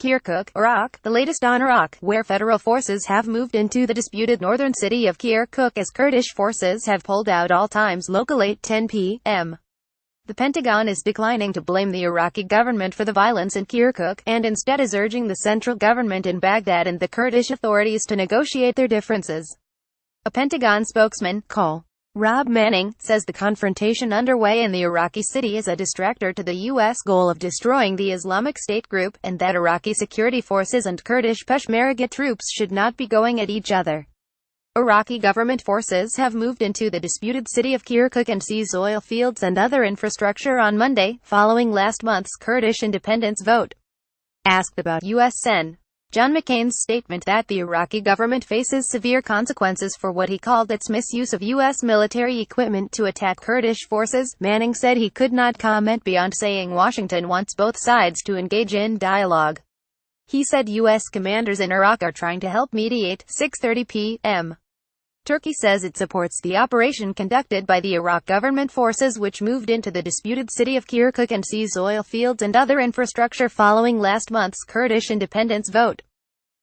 Kirkuk, Iraq, the latest on Iraq, where federal forces have moved into the disputed northern city of Kirkuk as Kurdish forces have pulled out all times local 8:10 p.m. The Pentagon is declining to blame the Iraqi government for the violence in Kirkuk, and instead is urging the central government in Baghdad and the Kurdish authorities to negotiate their differences. A Pentagon spokesman, Col. Rob Manning, says the confrontation underway in the Iraqi city is a distractor to the U.S. goal of destroying the Islamic State group, and that Iraqi security forces and Kurdish Peshmerga troops should not be going at each other. Iraqi government forces have moved into the disputed city of Kirkuk and seized oil fields and other infrastructure on Monday, following last month's Kurdish independence vote. Asked about U.S. Sen. John McCain's statement that the Iraqi government faces severe consequences for what he called its misuse of U.S. military equipment to attack Kurdish forces, Manning said he could not comment beyond saying Washington wants both sides to engage in dialogue. He said U.S. commanders in Iraq are trying to help mediate. 6:30 p.m. Turkey says it supports the operation conducted by the Iraq government forces which moved into the disputed city of Kirkuk and seized oil fields and other infrastructure following last month's Kurdish independence vote.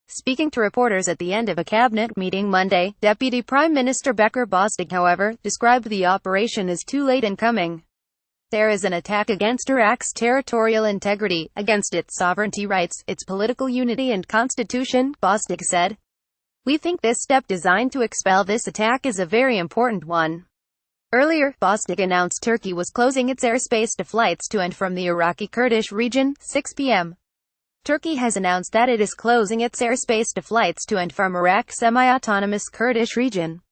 Speaking to reporters at the end of a cabinet meeting Monday, Deputy Prime Minister Bekir Bozdagh, however, described the operation as too late in coming. There is an attack against Iraq's territorial integrity, against its sovereignty rights, its political unity and constitution, Bozdagh said. We think this step designed to expel this attack is a very important one. Earlier, Bozdagh announced Turkey was closing its airspace to flights to and from the Iraqi Kurdish region. 6 p.m. Turkey has announced that it is closing its airspace to flights to and from Iraq's semi-autonomous Kurdish region.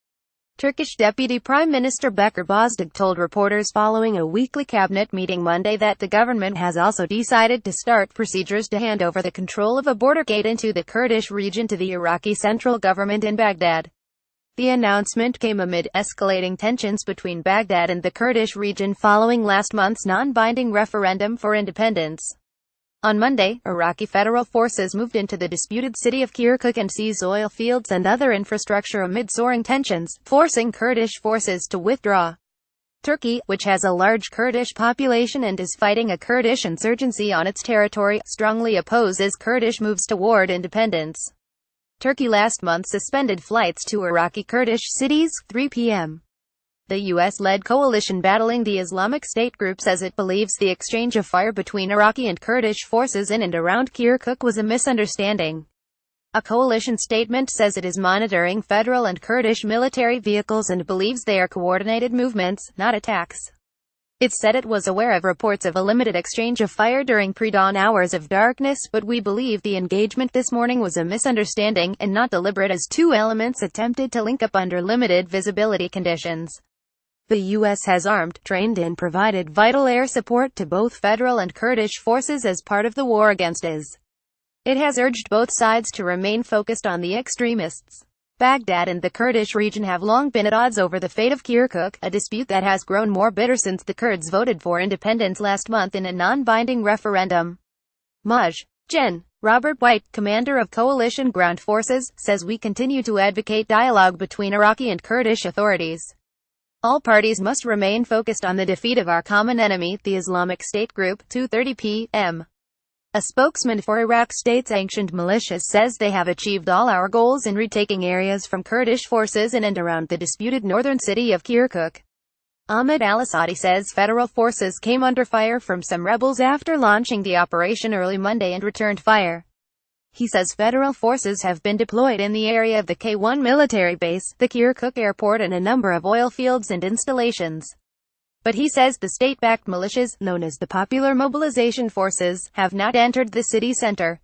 Turkish Deputy Prime Minister Bekir Bozdagh told reporters following a weekly cabinet meeting Monday that the government has also decided to start procedures to hand over the control of a border gate into the Kurdish region to the Iraqi central government in Baghdad. The announcement came amid escalating tensions between Baghdad and the Kurdish region following last month's non-binding referendum for independence. On Monday, Iraqi federal forces moved into the disputed city of Kirkuk and seized oil fields and other infrastructure amid soaring tensions, forcing Kurdish forces to withdraw. Turkey, which has a large Kurdish population and is fighting a Kurdish insurgency on its territory, strongly opposes Kurdish moves toward independence. Turkey last month suspended flights to Iraqi Kurdish cities. 3 p.m. The U.S.-led coalition battling the Islamic State group says it believes the exchange of fire between Iraqi and Kurdish forces in and around Kirkuk was a misunderstanding. A coalition statement says it is monitoring federal and Kurdish military vehicles and believes they are coordinated movements, not attacks. It said it was aware of reports of a limited exchange of fire during pre-dawn hours of darkness, but we believe the engagement this morning was a misunderstanding, and not deliberate as two elements attempted to link up under limited visibility conditions. The U.S. has armed, trained and provided vital air support to both federal and Kurdish forces as part of the war against IS. It has urged both sides to remain focused on the extremists. Baghdad and the Kurdish region have long been at odds over the fate of Kirkuk, a dispute that has grown more bitter since the Kurds voted for independence last month in a non-binding referendum. Maj. Gen. Robert White, commander of coalition ground forces, says we continue to advocate dialogue between Iraqi and Kurdish authorities. All parties must remain focused on the defeat of our common enemy, the Islamic State group. 2:30 p.m. A spokesman for Iraq's state-sanctioned militias says they have achieved all our goals in retaking areas from Kurdish forces in and around the disputed northern city of Kirkuk. Ahmed al-Asadi says federal forces came under fire from some rebels after launching the operation early Monday and returned fire. He says federal forces have been deployed in the area of the K-1 military base, the Kirkuk airport and a number of oil fields and installations. But he says the state-backed militias, known as the Popular Mobilization Forces, have not entered the city center.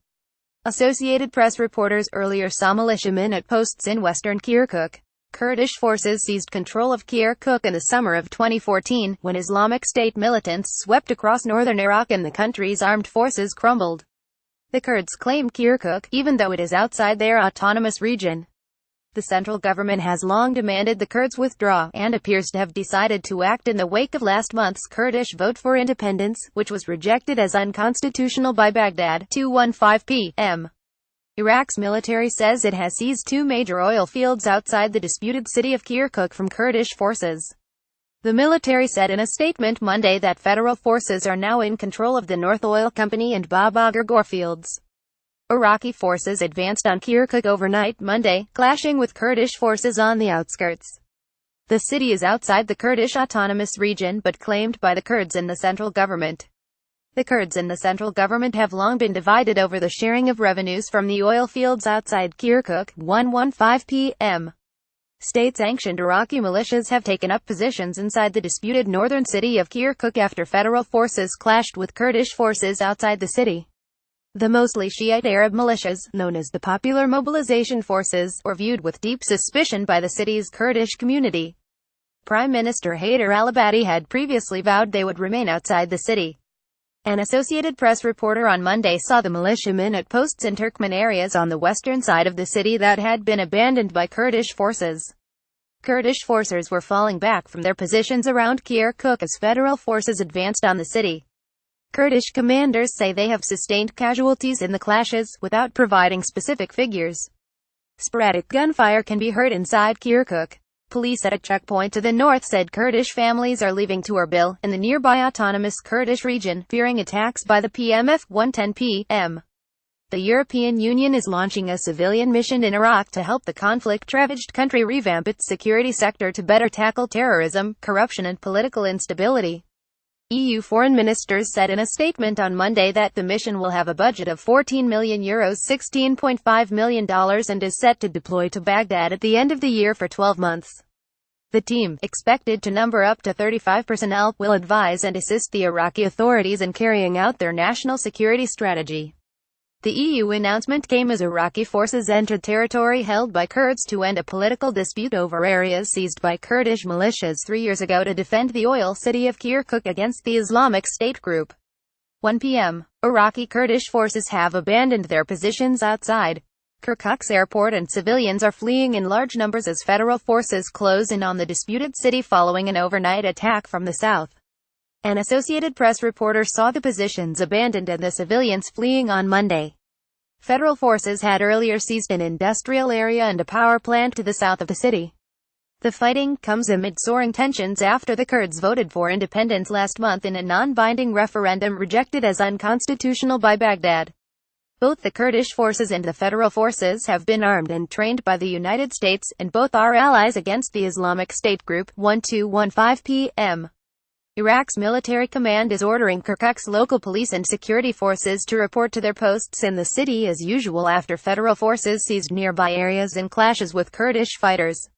Associated Press reporters earlier saw militiamen at posts in western Kirkuk. Kurdish forces seized control of Kirkuk in the summer of 2014, when Islamic State militants swept across northern Iraq and the country's armed forces crumbled. The Kurds claimed Kirkuk, even though it is outside their autonomous region. The central government has long demanded the Kurds withdraw, and appears to have decided to act in the wake of last month's Kurdish vote for independence, which was rejected as unconstitutional by Baghdad. 2:15 p.m. Iraq's military says it has seized two major oil fields outside the disputed city of Kirkuk from Kurdish forces. The military said in a statement Monday that federal forces are now in control of the North Oil Company and Baba Gurgor fields. Iraqi forces advanced on Kirkuk overnight Monday, clashing with Kurdish forces on the outskirts. The city is outside the Kurdish autonomous region but claimed by the Kurds and the central government. The Kurds and the central government have long been divided over the sharing of revenues from the oil fields outside Kirkuk. 1:15 p.m. State-sanctioned Iraqi militias have taken up positions inside the disputed northern city of Kirkuk after federal forces clashed with Kurdish forces outside the city. The mostly Shiite Arab militias, known as the Popular Mobilization Forces, were viewed with deep suspicion by the city's Kurdish community. Prime Minister Haider al-Abadi had previously vowed they would remain outside the city. An Associated Press reporter on Monday saw the militiamen at posts in Turkmen areas on the western side of the city that had been abandoned by Kurdish forces. Kurdish forces were falling back from their positions around Kirkuk as federal forces advanced on the city. Kurdish commanders say they have sustained casualties in the clashes, without providing specific figures. Sporadic gunfire can be heard inside Kirkuk. Police at a checkpoint to the north said Kurdish families are leaving to Erbil, in the nearby autonomous Kurdish region, fearing attacks by the PMF. 1:10 p.m. The European Union is launching a civilian mission in Iraq to help the conflict-ravaged country revamp its security sector to better tackle terrorism, corruption and political instability. EU foreign ministers said in a statement on Monday that the mission will have a budget of €14 million $16.5 million and is set to deploy to Baghdad at the end of the year for 12 months. The team, expected to number up to 35 personnel, will advise and assist the Iraqi authorities in carrying out their national security strategy. The EU announcement came as Iraqi forces entered territory held by Kurds to end a political dispute over areas seized by Kurdish militias 3 years ago to defend the oil city of Kirkuk against the Islamic State group. 1 p.m. Iraqi Kurdish forces have abandoned their positions outside Kirkuk's airport and civilians are fleeing in large numbers as federal forces close in on the disputed city following an overnight attack from the south. An Associated Press reporter saw the positions abandoned and the civilians fleeing on Monday. Federal forces had earlier seized an industrial area and a power plant to the south of the city. The fighting comes amid soaring tensions after the Kurds voted for independence last month in a non-binding referendum rejected as unconstitutional by Baghdad. Both the Kurdish forces and the federal forces have been armed and trained by the United States, and both are allies against the Islamic State group. 1:15 p.m. Iraq's military command is ordering Kirkuk's local police and security forces to report to their posts in the city as usual after federal forces seized nearby areas in clashes with Kurdish fighters.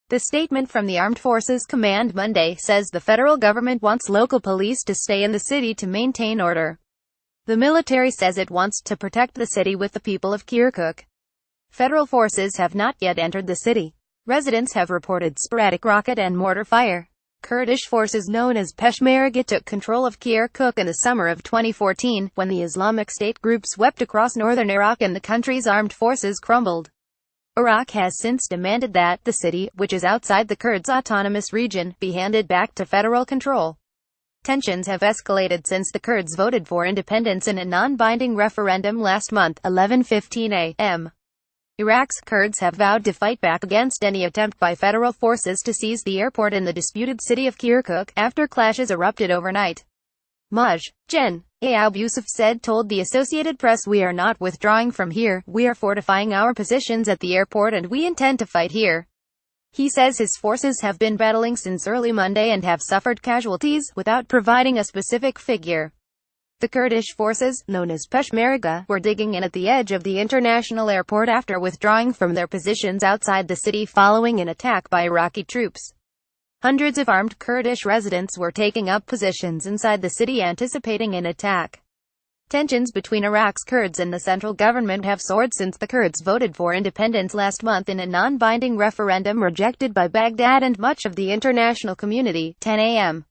The statement from the Armed Forces Command Monday says the federal government wants local police to stay in the city to maintain order. The military says it wants to protect the city with the people of Kirkuk. Federal forces have not yet entered the city. Residents have reported sporadic rocket and mortar fire. Kurdish forces known as Peshmerga took control of Kirkuk in the summer of 2014, when the Islamic State group swept across northern Iraq and the country's armed forces crumbled. Iraq has since demanded that the city, which is outside the Kurds' autonomous region, be handed back to federal control. Tensions have escalated since the Kurds voted for independence in a non-binding referendum last month. 11:15 a.m. Iraq's Kurds have vowed to fight back against any attempt by federal forces to seize the airport in the disputed city of Kirkuk, after clashes erupted overnight. Gen. Abu Yusuf told the Associated Press, "We are not withdrawing from here, we are fortifying our positions at the airport and we intend to fight here." He says his forces have been battling since early Monday and have suffered casualties, without providing a specific figure. The Kurdish forces, known as Peshmerga, were digging in at the edge of the international airport after withdrawing from their positions outside the city following an attack by Iraqi troops. Hundreds of armed Kurdish residents were taking up positions inside the city anticipating an attack. Tensions between Iraq's Kurds and the central government have soared since the Kurds voted for independence last month in a non-binding referendum rejected by Baghdad and much of the international community. 10 a.m.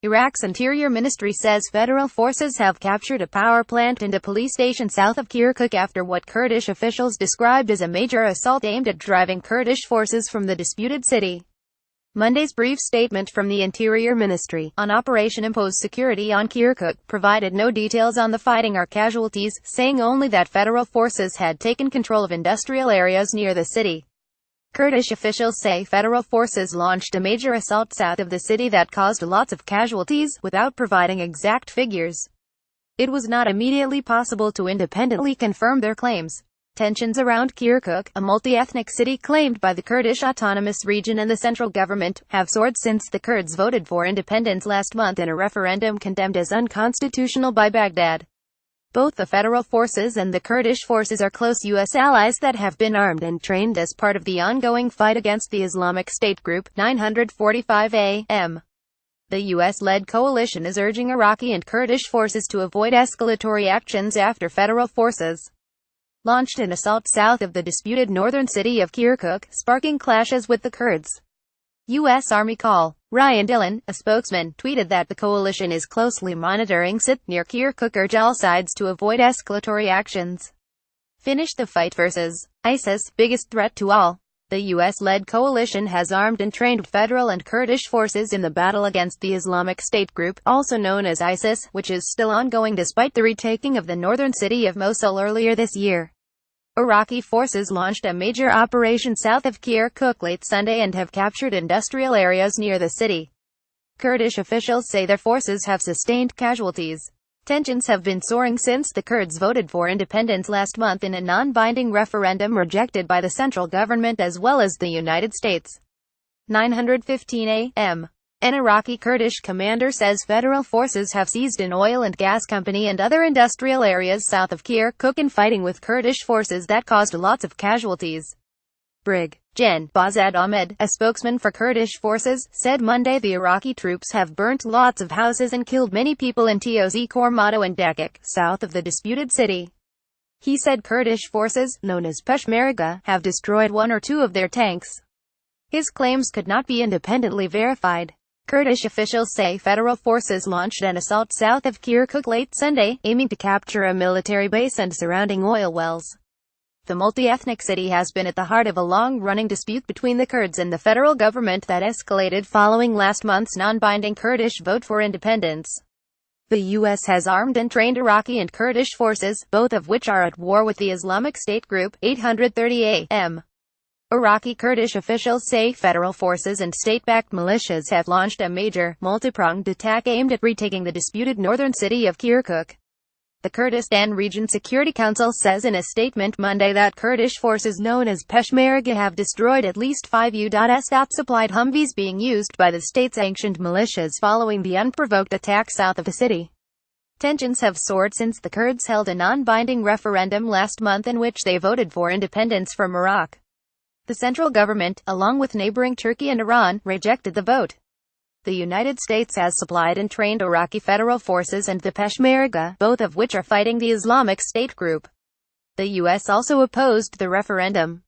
Iraq's Interior Ministry says federal forces have captured a power plant and a police station south of Kirkuk after what Kurdish officials described as a major assault aimed at driving Kurdish forces from the disputed city. Monday's brief statement from the Interior Ministry, on Operation Impose Security on Kirkuk, provided no details on the fighting or casualties, saying only that federal forces had taken control of industrial areas near the city. Kurdish officials say federal forces launched a major assault south of the city that caused lots of casualties, without providing exact figures. it was not immediately possible to independently confirm their claims. Tensions around Kirkuk, a multi-ethnic city claimed by the Kurdish Autonomous Region and the central government, have soared since the Kurds voted for independence last month in a referendum condemned as unconstitutional by Baghdad. Both the federal forces and the Kurdish forces are close U.S. allies that have been armed and trained as part of the ongoing fight against the Islamic State group. 945 a.m. The U.S.-led coalition is urging Iraqi and Kurdish forces to avoid escalatory actions after federal forces launched an assault south of the disputed northern city of Kirkuk, sparking clashes with the Kurds. U.S. Army Col. Ryan Dillon, a spokesman, tweeted that the coalition is closely monitoring sit near Kirkuk, urge all sides to avoid escalatory actions. Finish the fight versus ISIS, biggest threat to all. The U.S.-led coalition has armed and trained federal and Kurdish forces in the battle against the Islamic State group, also known as ISIS, which is still ongoing despite the retaking of the northern city of Mosul earlier this year. Iraqi forces launched a major operation south of Kirkuk late Sunday and have captured industrial areas near the city. Kurdish officials say their forces have sustained casualties. Tensions have been soaring since the Kurds voted for independence last month in a non-binding referendum rejected by the central government as well as the United States. 9:15 a.m. An Iraqi Kurdish commander says federal forces have seized an oil and gas company and other industrial areas south of Kirkuk in fighting with Kurdish forces that caused lots of casualties. Brig. Gen. Bazad Ahmed, a spokesman for Kurdish forces, said Monday the Iraqi troops have burnt lots of houses and killed many people in Toz Kormato and Dakik, south of the disputed city. He said Kurdish forces, known as Peshmerga, have destroyed one or two of their tanks. His claims could not be independently verified. Kurdish officials say federal forces launched an assault south of Kirkuk late Sunday, aiming to capture a military base and surrounding oil wells. The multi-ethnic city has been at the heart of a long-running dispute between the Kurds and the federal government that escalated following last month's non-binding Kurdish vote for independence. The U.S. has armed and trained Iraqi and Kurdish forces, both of which are at war with the Islamic State group. 8:30 a.m. Iraqi Kurdish officials say federal forces and state-backed militias have launched a major, multi-pronged attack aimed at retaking the disputed northern city of Kirkuk. The Kurdistan Region Security Council says in a statement Monday that Kurdish forces known as Peshmerga have destroyed at least 5 U.S.-supplied Humvees being used by the state-sanctioned militias following the unprovoked attack south of the city. Tensions have soared since the Kurds held a non-binding referendum last month in which they voted for independence from Iraq. The central government, along with neighboring Turkey and Iran, rejected the vote. The United States has supplied and trained Iraqi federal forces and the Peshmerga, both of which are fighting the Islamic State group. The U.S. also opposed the referendum.